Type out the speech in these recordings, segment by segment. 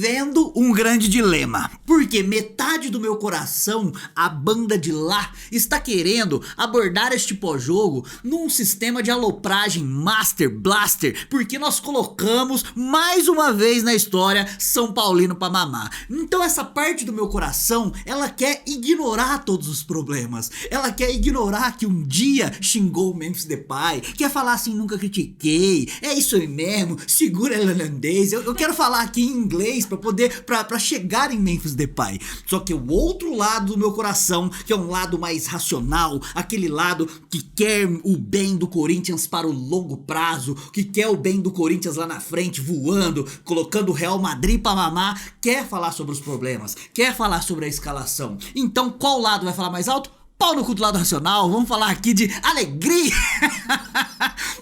vivendo um grande dilema, porque metade do meu coração, a banda de lá, está querendo abordar este pós-jogo num sistema de alopragem Master Blaster, porque nós colocamos mais uma vez na história São Paulino pra mamar. Então essa parte do meu coração, ela quer ignorar todos os problemas, ela quer ignorar que um dia xingou o Memphis Depay, quer falar assim, nunca critiquei, é isso aí mesmo, segura irlandês, eu quero falar aqui em inglês pra poder, pra chegar em Memphis Depay. Só que o outro lado do meu coração, que é um lado mais racional, aquele lado que quer o bem do Corinthians para o longo prazo, que quer o bem do Corinthians lá na frente, voando, colocando o Real Madrid pra mamar, quer falar sobre os problemas, quer falar sobre a escalação. Então qual lado vai falar mais alto? Pau no cu do lado racional, vamos falar aqui de alegria.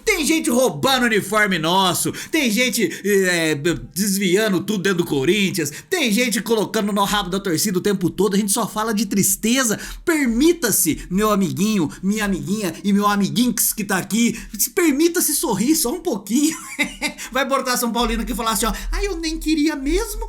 Tem gente roubando uniforme nosso, tem gente desviando tudo dentro do Corinthians, tem gente colocando no rabo da torcida o tempo todo, a gente só fala de tristeza. Permita-se, meu amiguinho, minha amiguinha e meu amiguinx que tá aqui, permita-se sorrir só um pouquinho. Vai botar São Paulino aqui e falar assim, ó, ai, eu nem queria mesmo,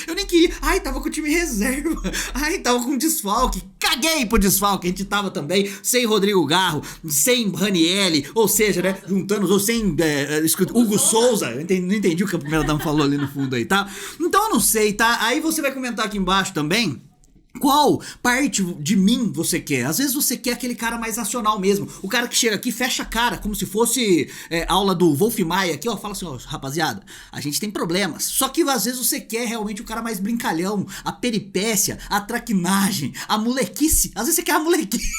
eu nem queria, ai, tava com o time reserva, ai, tava com desfalque, caguei pro desfalque, a gente tava também sem Rodrigo Garro, sem Ranieri, ou seja, né, juntando, ou sem Hugo Souza, eu não entendi o que a primeira dama falou ali no fundo aí, tá? Então eu não sei, tá? Aí você vai comentar aqui embaixo também qual parte de mim você quer. Às vezes você quer aquele cara mais racional mesmo, o cara que chega aqui, fecha a cara, como se fosse aula do Wolf Maia aqui, ó, fala assim, ó, rapaziada, a gente tem problemas. Só que às vezes você quer realmente o cara mais brincalhão, a peripécia, a traquinagem, a molequice. Às vezes você quer a molequice.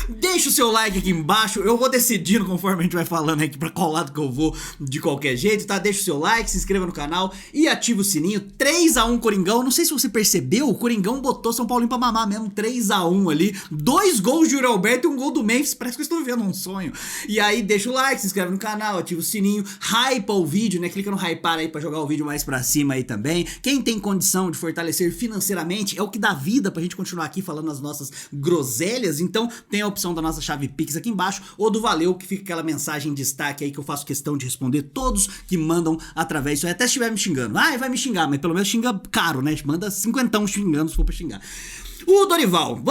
Deixa o seu like aqui embaixo, eu vou decidindo conforme a gente vai falando aqui pra qual lado que eu vou de qualquer jeito, tá? Deixa o seu like, se inscreva no canal e ativa o sininho. 3-1 Coringão, não sei se você percebeu, o Coringão botou São Paulinho pra mamar mesmo, 3-1 ali, 2 gols de Yuri Alberto e um gol do Memphis, parece que eu estou vivendo um sonho. E aí deixa o like, se inscreve no canal, ativa o sininho, hypa o vídeo, né? Clica no hypar aí pra jogar o vídeo mais pra cima aí também. Quem tem condição de fortalecer financeiramente é o que dá vida pra gente continuar aqui falando as nossas groselhas, então tem a opção da nossa chave Pix aqui embaixo, ou do Valeu, que fica aquela mensagem em destaque aí que eu faço questão de responder todos que mandam através disso aí, até se estiver me xingando. Ah, vai me xingar, mas pelo menos xinga caro, né? Manda 50 xingando se for pra xingar. O Dorival,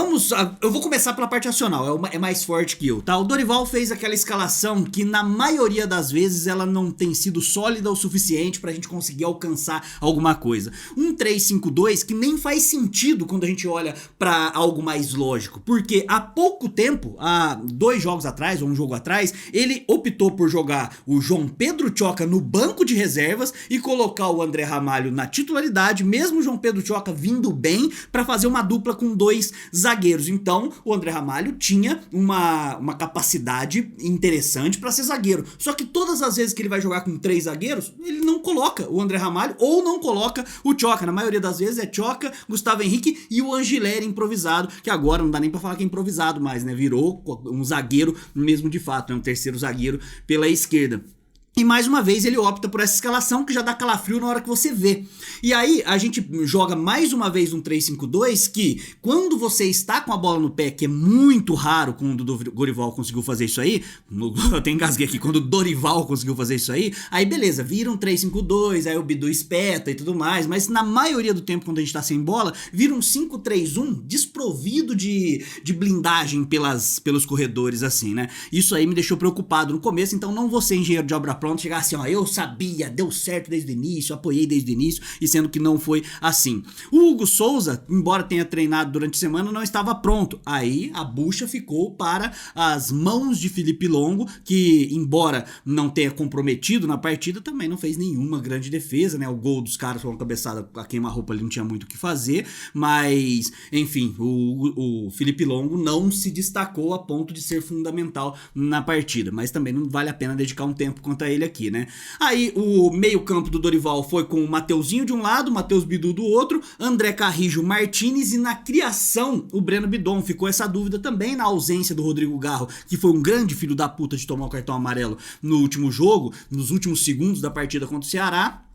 eu vou começar pela parte racional, é mais forte que eu, tá? O Dorival fez aquela escalação que na maioria das vezes ela não tem sido sólida o suficiente pra gente conseguir alcançar alguma coisa. Um 3-5-2 que nem faz sentido quando a gente olha pra algo mais lógico, porque há pouco tempo, há 2 jogos atrás, ou um jogo atrás, ele optou por jogar o João Pedro Tchoca no banco de reservas e colocar o André Ramalho na titularidade, mesmo o João Pedro Tchoca vindo bem, pra fazer uma dupla com 2 zagueiros. Então o André Ramalho tinha uma capacidade interessante pra ser zagueiro, só que todas as vezes que ele vai jogar com 3 zagueiros, ele não coloca o André Ramalho ou não coloca o Tchoca. Na maioria das vezes é Tchoca, Gustavo Henrique e o Angileri improvisado, que agora não dá nem pra falar que é improvisado mais, né? Virou um zagueiro mesmo de fato, né? Um terceiro zagueiro pela esquerda. E mais uma vez ele opta por essa escalação que já dá calafrio na hora que você vê. E aí a gente joga mais uma vez um 3-5-2 que quando você está com a bola no pé, que é muito raro quando o Dorival conseguiu fazer isso aí, eu até engasguei aqui, quando o Dorival conseguiu fazer isso aí beleza, vira um 3-5-2, aí o Bidu espeta e tudo mais, mas na maioria do tempo quando a gente tá sem bola, vira um 5-3-1 desprovido de blindagem pelos corredores assim, né? Isso aí me deixou preocupado no começo, então não vou ser engenheiro de obra pronto, chegar assim, ó, eu sabia, deu certo desde o início, apoiei desde o início, e sendo que não foi assim. O Hugo Souza, embora tenha treinado durante a semana, não estava pronto. Aí a bucha ficou para as mãos de Felipe Longo, que embora não tenha comprometido na partida, também não fez nenhuma grande defesa, né? O gol dos caras foi uma cabeçada a queima-roupa, ali não tinha muito o que fazer, mas, enfim, o Felipe Longo não se destacou a ponto de ser fundamental na partida, mas também não vale a pena dedicar um tempo quanto a ele aqui, né? Aí o meio campo do Dorival foi com o Mateuzinho de um lado, Matheus Bidu do outro, André Carrijo Martínez, e na criação o Breno Bidon. Ficou essa dúvida também na ausência do Rodrigo Garro, que foi um grande filho da puta de tomar o cartão amarelo no último jogo, nos últimos segundos da partida contra o Ceará.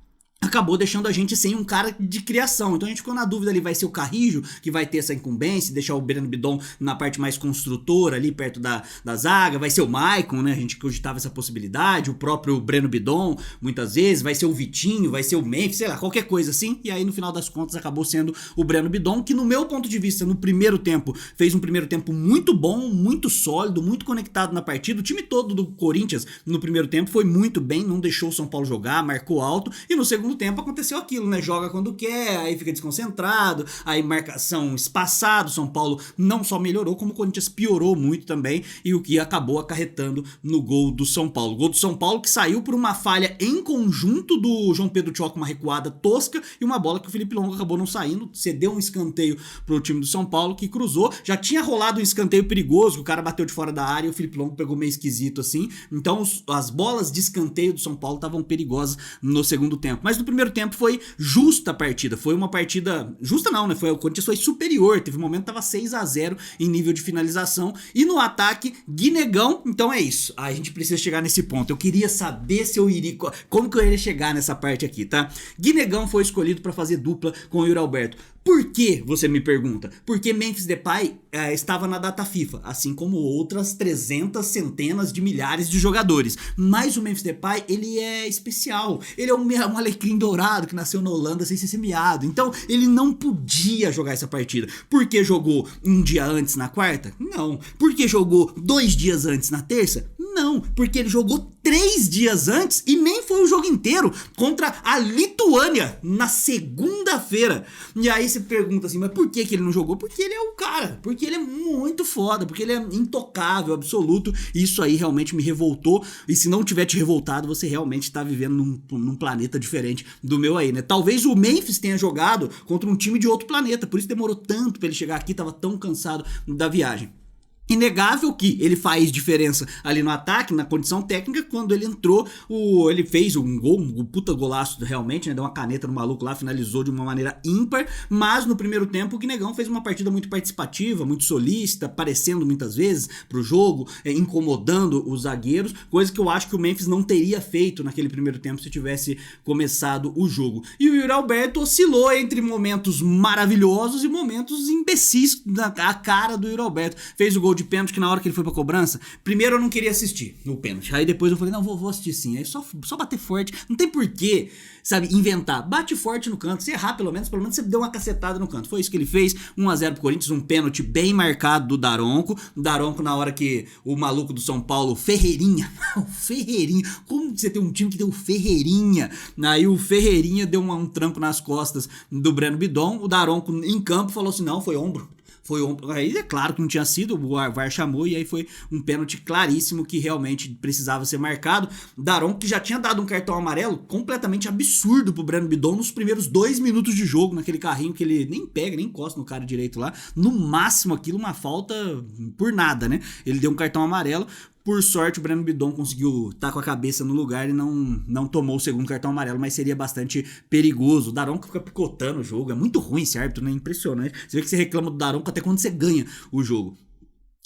acabou deixando a gente sem um cara de criação. Então a gente ficou na dúvida ali, vai ser o Carrijo que vai ter essa incumbência, deixar o Breno Bidon na parte mais construtora ali perto da zaga, vai ser o Maicon, né, a gente cogitava essa possibilidade, o próprio Breno Bidon muitas vezes, vai ser o Vitinho, vai ser o Memphis, sei lá, qualquer coisa assim, e aí no final das contas acabou sendo o Breno Bidon, que no meu ponto de vista, no primeiro tempo, fez um primeiro tempo muito bom, muito sólido, muito conectado na partida, o time todo do Corinthians no primeiro tempo foi muito bem, não deixou o São Paulo jogar, marcou alto, e no segundo tempo aconteceu aquilo, né? Joga quando quer, aí fica desconcentrado, aí marcação espaçado, São Paulo não só melhorou, como o Corinthians piorou muito também, e o que acabou acarretando no gol do São Paulo. O gol do São Paulo que saiu por uma falha em conjunto do João Pedro Tchoca, uma recuada tosca, e uma bola que o Felipe Longo acabou não saindo, cedeu um escanteio pro time do São Paulo, que cruzou, já tinha rolado um escanteio perigoso, que o cara bateu de fora da área e o Felipe Longo pegou meio esquisito assim, então as bolas de escanteio do São Paulo estavam perigosas no segundo tempo, mas no primeiro tempo foi justa a partida, foi uma partida, justa não, né, o Corinthians foi superior, teve um momento que tava 6-0 em nível de finalização, e no ataque, Guinegão, então é isso, a gente precisa chegar nesse ponto, eu queria saber se eu iria, como que eu iria chegar nessa parte aqui, tá? Guinegão foi escolhido para fazer dupla com o Yuri Alberto. Por que, você me pergunta? Porque Memphis Depay estava na data FIFA, assim como outras 300 centenas de milhares de jogadores. Mas o Memphis Depay, ele é especial. Ele é um alecrim dourado que nasceu na Holanda sem ser semeado. Então, ele não podia jogar essa partida. Por que jogou um dia antes na quarta? Não. Por que jogou 2 dias antes na terça? Não, porque ele jogou 3 dias antes e nem foi o jogo inteiro contra a Lituânia na segunda-feira. E aí você pergunta assim, mas por que ele não jogou? Porque ele é o cara, porque ele é muito foda, porque ele é intocável, absoluto. Isso aí realmente me revoltou. E se não tiver te revoltado, você realmente tá vivendo num planeta diferente do meu aí, né? Talvez o Memphis tenha jogado contra um time de outro planeta, por isso demorou tanto pra ele chegar aqui, tava tão cansado da viagem. Inegável que ele faz diferença ali no ataque, na condição técnica, quando ele entrou, ele fez um gol, um puta golaço realmente, né, deu uma caneta no maluco lá, finalizou de uma maneira ímpar, mas no primeiro tempo o Guinegão fez uma partida muito participativa, muito solícita, aparecendo muitas vezes pro jogo, incomodando os zagueiros, coisa que eu acho que o Memphis não teria feito naquele primeiro tempo se tivesse começado o jogo. E o Yuri Alberto oscilou entre momentos maravilhosos e momentos imbecis na cara do Yuri Alberto. Fez o gol de pênalti que na hora que ele foi pra cobrança, primeiro eu não queria assistir no pênalti, aí depois eu falei, não, vou assistir sim, aí só bater forte, não tem porquê, sabe, inventar, bate forte no canto, se errar pelo menos você deu uma cacetada no canto, foi isso que ele fez, 1-0 pro Corinthians, um pênalti bem marcado do Daronco na hora que o maluco do São Paulo, Ferreirinha, como você tem um time que tem o Ferreirinha, aí o Ferreirinha deu um tranco nas costas do Breno Bidon, o Daronco em campo falou assim, não, foi ombro. Aí é claro que não tinha sido, o VAR chamou e aí foi um pênalti claríssimo que realmente precisava ser marcado. Daronco que já tinha dado um cartão amarelo completamente absurdo pro Breno Bidon nos primeiros 2 minutos de jogo, naquele carrinho que ele nem pega, nem encosta no cara direito lá. No máximo aquilo, uma falta por nada, né? Ele deu um cartão amarelo. Por sorte, o Breno Bidon conseguiu estar com a cabeça no lugar e não tomou o segundo cartão amarelo, mas seria bastante perigoso. O Daronco fica picotando o jogo, é muito ruim esse árbitro, né? Impressionante. Você vê que você reclama do Daronco até quando você ganha o jogo.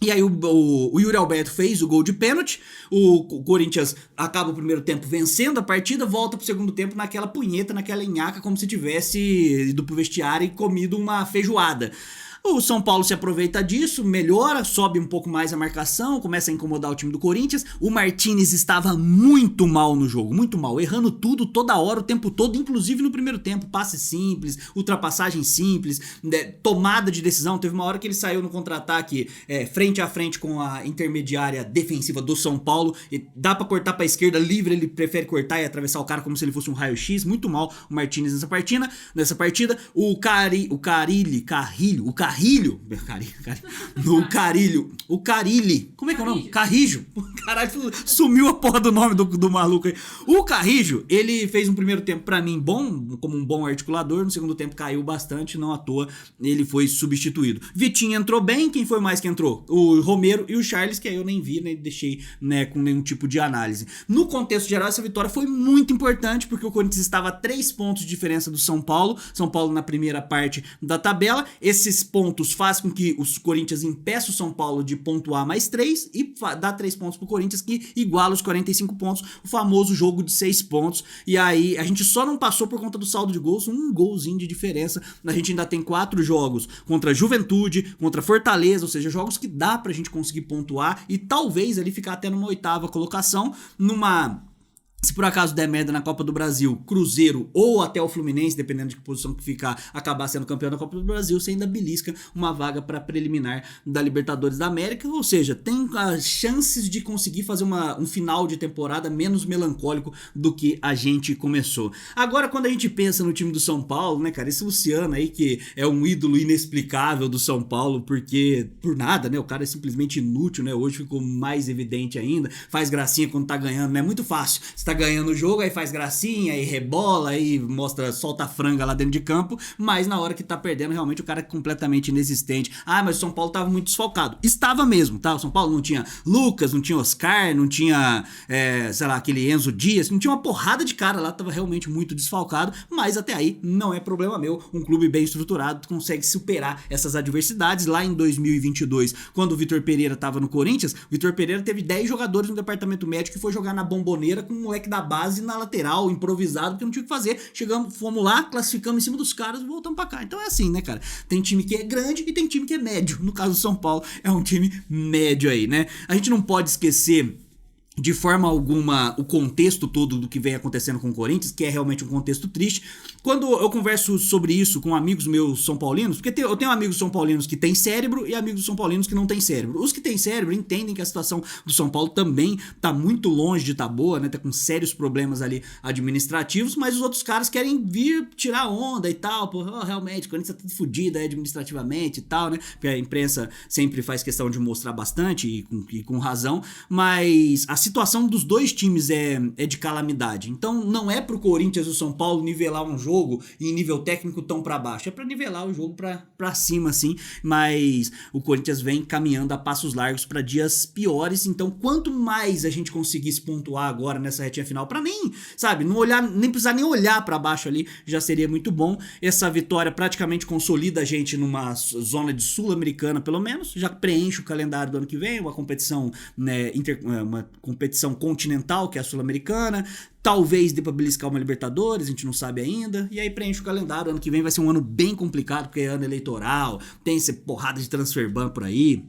E aí o Yuri Alberto fez o gol de pênalti, o Corinthians acaba o primeiro tempo vencendo a partida, volta pro segundo tempo naquela punheta, naquela nhaca, como se tivesse ido pro vestiário e comido uma feijoada. O São Paulo se aproveita disso, melhora, sobe um pouco mais a marcação, começa a incomodar o time do Corinthians. O Martínez estava muito mal no jogo, muito mal, errando tudo, toda hora, o tempo todo, inclusive no primeiro tempo, passe simples, ultrapassagem simples, tomada de decisão. Teve uma hora que ele saiu no contra-ataque frente a frente com a intermediária defensiva do São Paulo, e dá pra cortar pra esquerda livre, ele prefere cortar e atravessar o cara como se ele fosse um raio-x, muito mal o Martínez nessa partida. O Carilli, como é que é o nome? Carrijo, caralho, sumiu a porra do nome do maluco aí. O Carrijo, ele fez um primeiro tempo pra mim bom, como um bom articulador, no segundo tempo caiu bastante, não à toa ele foi substituído. Vitinho entrou bem, quem foi mais que entrou? O Romero e o Charles, que aí eu nem vi, nem deixei, né, com nenhum tipo de análise. No contexto geral, essa vitória foi muito importante, porque o Corinthians estava a 3 pontos de diferença do São Paulo na primeira parte da tabela, esses pontos pontos faz com que os Corinthians impeçam o São Paulo de pontuar mais 3 e dá 3 pontos pro Corinthians, que iguala os 45 pontos, o famoso jogo de 6 pontos. E aí a gente só não passou por conta do saldo de gols, um golzinho de diferença. A gente ainda tem 4 jogos contra Juventude, contra Fortaleza, ou seja, jogos que dá pra gente conseguir pontuar e talvez ali ficar até numa 8ª colocação, se por acaso der merda na Copa do Brasil, Cruzeiro ou até o Fluminense, dependendo de que posição que ficar, acabar sendo campeão da Copa do Brasil, você ainda belisca uma vaga para preliminar da Libertadores da América, ou seja, tem as chances de conseguir fazer um final de temporada menos melancólico do que a gente começou. Agora, quando a gente pensa no time do São Paulo, né, cara, esse Luciano aí que é um ídolo inexplicável do São Paulo, porque por nada, né, o cara é simplesmente inútil, né, hoje ficou mais evidente ainda, faz gracinha quando tá ganhando, né, é muito fácil. Tá ganhando o jogo, aí faz gracinha, aí rebola, aí mostra, solta a franga lá dentro de campo, mas na hora que tá perdendo, realmente o cara é completamente inexistente. Ah, mas o São Paulo tava muito desfalcado. Estava mesmo, tá? O São Paulo não tinha Lucas, não tinha Oscar, não tinha, sei lá, aquele Enzo Dias, não tinha uma porrada de cara lá, tava realmente muito desfalcado, mas até aí não é problema meu. Um clube bem estruturado consegue superar essas adversidades. Lá em 2022, quando o Vitor Pereira tava no Corinthians, o Vitor Pereira teve 10 jogadores no departamento médico que foi jogar na Bomboneira com um moleque da base na lateral, improvisado, porque não tinha o que fazer. Fomos lá, classificamos em cima dos caras e voltamos pra cá. Então é assim, né, cara? Tem time que é grande e tem time que é médio. No caso do São Paulo, é um time médio aí, né? A gente não pode esquecer de forma alguma o contexto todo do que vem acontecendo com o Corinthians, que é realmente um contexto triste. Quando eu converso sobre isso com amigos meus são paulinos, porque eu tenho amigos são paulinos que têm cérebro e amigos são paulinos que não têm cérebro. Os que têm cérebro entendem que a situação do São Paulo também tá muito longe de tá boa, né? Tá com sérios problemas ali administrativos, mas os outros caras querem vir tirar onda e tal, pô, realmente, o Corinthians tá tudo fodido administrativamente e tal, né? Porque a imprensa sempre faz questão de mostrar bastante e com razão, mas a situação dos dois times é de calamidade. Então não é pro Corinthians e o São Paulo nivelar um jogo em nível técnico tão pra baixo, é pra nivelar o jogo pra cima, assim, mas o Corinthians vem caminhando a passos largos pra dias piores. Então quanto mais a gente conseguisse pontuar agora nessa retinha final, pra nem, sabe, não olhar, nem precisar nem olhar pra baixo ali, já seria muito bom. Essa vitória praticamente consolida a gente numa zona de Sul-Americana, pelo menos, já preenche o calendário do ano que vem, uma competição, né, uma competição continental, que é a Sul-Americana. Talvez dê pra beliscar uma Libertadores, a gente não sabe ainda. E aí preenche o calendário. Ano que vem vai ser um ano bem complicado, porque é ano eleitoral, tem essa porrada de transfer ban por aí.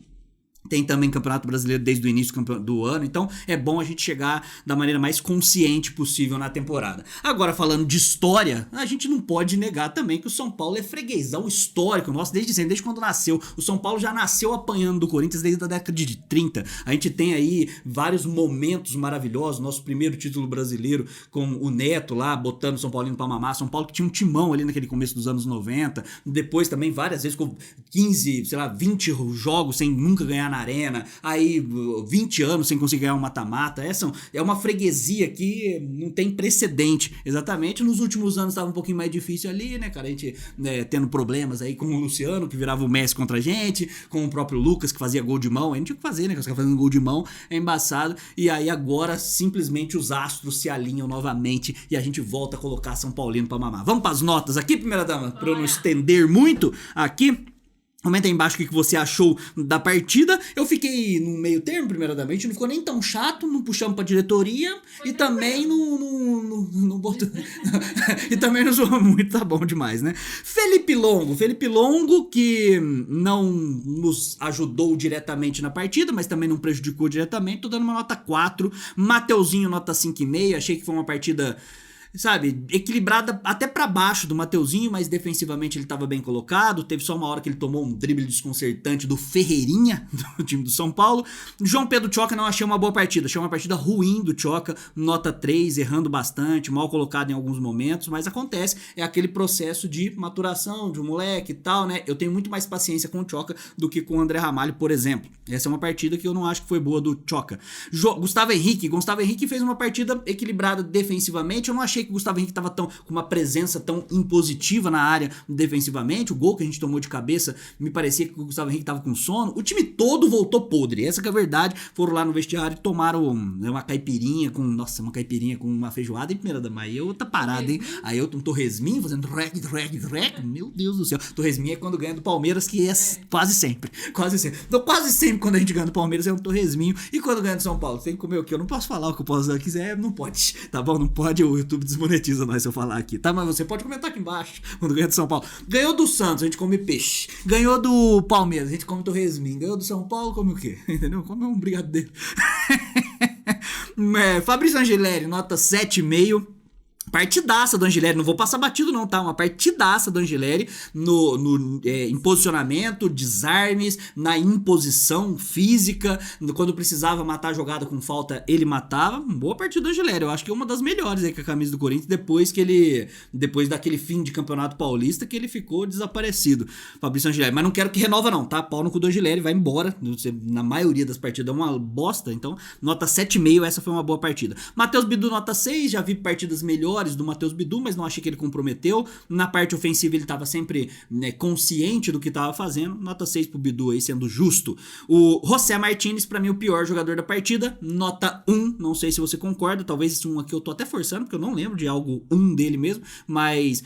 Tem também Campeonato Brasileiro desde o início do ano, então é bom a gente chegar da maneira mais consciente possível na temporada. Agora, falando de história, a gente não pode negar também que o São Paulo é freguesão histórico nosso desde sempre, desde quando nasceu. O São Paulo já nasceu apanhando do Corinthians desde a década de 30. A gente tem aí vários momentos maravilhosos, nosso primeiro título brasileiro com o Neto lá, botando o São Paulino pra mamar. São Paulo que tinha um timão ali naquele começo dos anos 90, depois também várias vezes com 15, sei lá, 20 jogos sem nunca ganhar na arena, aí 20 anos sem conseguir ganhar um mata-mata. Essa é uma freguesia que não tem precedente, exatamente. Nos últimos anos estava um pouquinho mais difícil ali, né, cara, a gente, né, tendo problemas aí com o Luciano, que virava o Messi contra a gente, com o próprio Lucas, que fazia gol de mão, aí não tinha o que fazer, né, que os caras fazendo gol de mão, é embaçado, e aí agora simplesmente os astros se alinham novamente e a gente volta a colocar São Paulino pra mamar. Vamos pras notas aqui, primeira dama, pra eu não estender muito aqui. Comenta aí embaixo o que você achou da partida. Eu fiquei no meio termo, primeiramente. Não ficou nem tão chato, não puxamos pra diretoria. E também não botou. E também não zoou muito, tá bom demais, né? Felipe Longo, que não nos ajudou diretamente na partida, mas também não prejudicou diretamente. Tô dando uma nota 4. Mateuzinho, nota 5,5. Achei que foi uma partida, sabe, equilibrada até pra baixo do Mateuzinho, mas defensivamente ele tava bem colocado. Teve só uma hora que ele tomou um drible desconcertante do Ferreirinha, do time do São Paulo. João Pedro Tchoca não achei uma boa partida, achei uma partida ruim do Tchoca, nota 3, errando bastante, mal colocado em alguns momentos, mas acontece, é aquele processo de maturação de um moleque e tal, né? Eu tenho muito mais paciência com o Tchoca do que com o André Ramalho, por exemplo. Essa é uma partida que eu não acho que foi boa do Tchoca. Gustavo Henrique fez uma partida equilibrada defensivamente. Eu não achei achei que o Gustavo Henrique tava com uma presença tão impositiva na área defensivamente. O gol que a gente tomou de cabeça, me parecia que o Gustavo Henrique tava com sono. O time todo voltou podre, essa que é a verdade. Foram lá no vestiário e tomaram uma caipirinha com, nossa, uma caipirinha com uma feijoada em primeira dama. Aí eu tá parado, hein? Aí eu um torresminho fazendo rec, meu Deus do céu. Torresminho é quando ganha do Palmeiras, que é quase sempre. Então quase sempre quando a gente ganha do Palmeiras é um torresminho. E quando ganha do São Paulo, tem que comer o quê? Eu não posso falar o que eu posso quiser, não pode, tá bom? Não pode, o YouTube desmonetiza nós se eu falar aqui, tá? Mas você pode comentar aqui embaixo quando ganha do São Paulo. Ganhou do Santos, a gente come peixe. Ganhou do Palmeiras, a gente come torresminho. Ganhou do São Paulo, come o quê? Entendeu? Come um brigadeiro. Fabrício Angeleri, nota 7,5. Partidaça do Angeleri, não vou passar batido não, tá? Uma partidaça do Angeleri em posicionamento, desarmes, na imposição física, quando precisava matar a jogada com falta, ele matava. Boa partida do Angeleri, eu acho que é uma das melhores aí com a camisa do Corinthians, depois daquele fim de campeonato paulista que ele ficou desaparecido, Fabrício Angeleri. Mas não quero que renova não, tá? Pau no cu do Angeleri, vai embora, na maioria das partidas é uma bosta, então nota 7,5, essa foi uma boa partida. Matheus Bidu, nota 6, já vi partidas melhores do Matheus Bidu, mas não achei que ele comprometeu. Na parte ofensiva ele estava sempre, né, consciente do que estava fazendo. Nota 6 pro Bidu aí, sendo justo. O José Martínez, pra mim, o pior jogador da partida. Nota 1, não sei se você concorda. Talvez esse 1 aqui eu tô até forçando, porque eu não lembro de algo 1 dele mesmo. Mas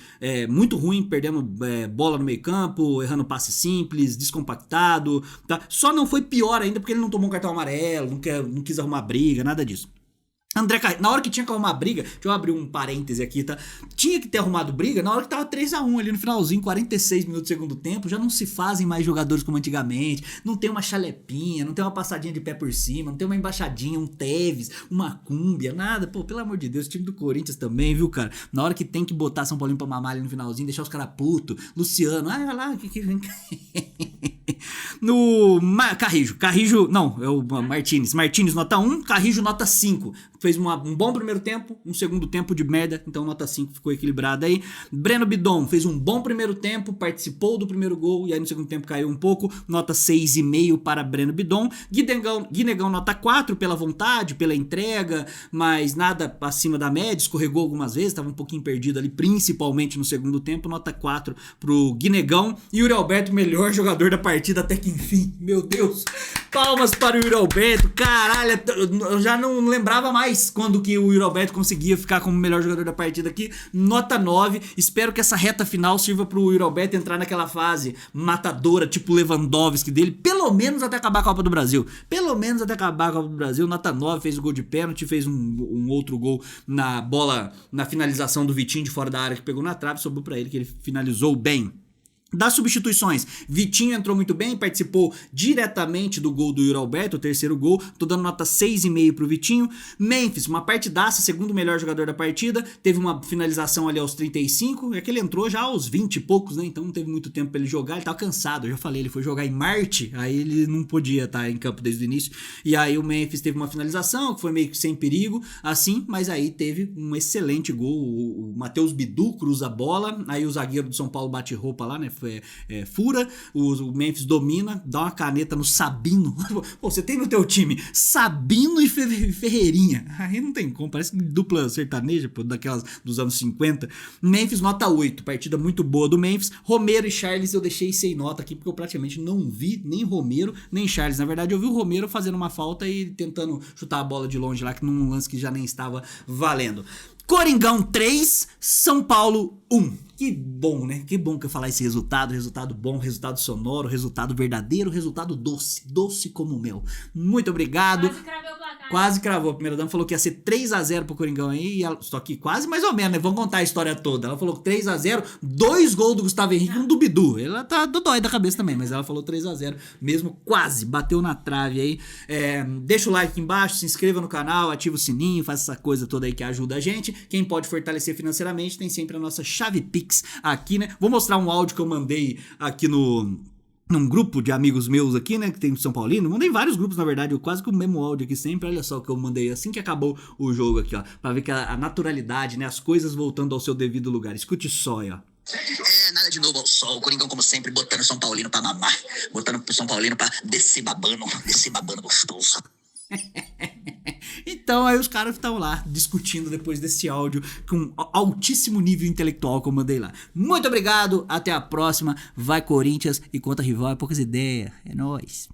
muito ruim, perdendo bola no meio campo, errando passe simples, descompactado, tá? Só não foi pior ainda porque ele não tomou um cartão amarelo, não quis arrumar briga, nada disso. André Carrilho, na hora que tinha que arrumar briga, deixa eu abrir um parêntese aqui, tá? Tinha que ter arrumado briga na hora que tava 3-1 ali no finalzinho, 46 minutos do segundo tempo. Já não se fazem mais jogadores como antigamente. Não tem uma chalepinha, não tem uma passadinha de pé por cima, não tem uma embaixadinha, um Tevez, uma cúmbia, nada. Pô, pelo amor de Deus, o time do Corinthians também, viu, cara? Na hora que tem que botar São Paulinho pra mamar ali no finalzinho, deixar os caras putos. Luciano, vai lá, que vem cá. No Carrijo, não, é o Martínez, nota 1, Carrijo nota 5, fez um bom primeiro tempo, um segundo tempo de merda, então nota 5, ficou equilibrado aí. Breno Bidon fez um bom primeiro tempo, participou do primeiro gol, e aí no segundo tempo caiu um pouco, nota 6,5 para Breno Bidon. Guinegão nota 4, pela vontade, pela entrega, mas nada acima da média, escorregou algumas vezes, estava um pouquinho perdido ali, principalmente no segundo tempo, nota 4 pro Guinegão. E Yuri Alberto, melhor jogador da partida até que enfim, meu Deus, palmas para o Yuri Alberto, caralho, eu já não lembrava mais quando que o Yuri Alberto conseguia ficar como o melhor jogador da partida aqui, nota 9, espero que essa reta final sirva pro Yuri Alberto entrar naquela fase matadora, tipo Lewandowski dele, pelo menos até acabar a Copa do Brasil, nota 9, fez o gol de pênalti, fez um outro gol na bola, na finalização do Vitinho de fora da área que pegou na trave, sobrou pra ele que ele finalizou bem. Das substituições, Vitinho entrou muito bem, participou diretamente do gol do Yuri Alberto, o terceiro gol, tô dando nota 6,5 pro Vitinho. Memphis, uma partidaça, segundo melhor jogador da partida, teve uma finalização ali aos 35, é que ele entrou já aos 20 e poucos, né, então não teve muito tempo pra ele jogar, ele tava cansado, eu já falei, ele foi jogar em Marte, aí ele não podia estar em campo desde o início, e aí o Memphis teve uma finalização, que foi meio que sem perigo, assim, mas aí teve um excelente gol, o Matheus Bidu cruza a bola, aí o zagueiro do São Paulo bate roupa lá, né, fura, o Memphis domina, dá uma caneta no Sabino. Pô, você tem no teu time Sabino e Ferreirinha, aí não tem como, parece dupla sertaneja, pô, daquelas dos anos 50. Memphis nota 8, partida muito boa do Memphis. Romero e Charles eu deixei sem nota aqui porque eu praticamente não vi nem Romero nem Charles, na verdade eu vi o Romero fazendo uma falta e tentando chutar a bola de longe lá, que num lance que já nem estava valendo. Coringão 3, São Paulo 1. Que bom, né? Que bom que eu falar esse resultado bom, resultado sonoro, resultado verdadeiro, resultado doce como o mel. Muito obrigado. Quase cravou o placar. Quase cravou. A primeira dama falou que ia ser 3-0 pro Coringão aí, só que quase mais ou menos, né? Vamos contar a história toda. Ela falou 3-0, 2 gols do Gustavo Henrique e um do Bidu. Ela tá dodói da cabeça também, mas ela falou 3-0, mesmo quase, bateu na trave aí. Deixa o like aqui embaixo, se inscreva no canal, ativa o sininho, faz essa coisa toda aí que ajuda a gente. Quem pode fortalecer financeiramente tem sempre a nossa chave Pix aqui, né? Vou mostrar um áudio que eu mandei aqui num grupo de amigos meus aqui, né, que tem São Paulino. Mandei vários grupos, na verdade, eu quase que o mesmo áudio aqui sempre. Olha só o que eu mandei assim que acabou o jogo aqui, ó, pra ver que a naturalidade, né, as coisas voltando ao seu devido lugar. Escute só aí, ó. Nada de novo ao sol. O Coringão, como sempre, botando o São Paulino pra mamar. Botando o São Paulino pra descer babando gostoso. Então Então aí os caras estão lá discutindo depois desse áudio com altíssimo nível intelectual que eu mandei lá. Muito obrigado, até a próxima. Vai Corinthians e contra rival é poucas ideias. É nóis.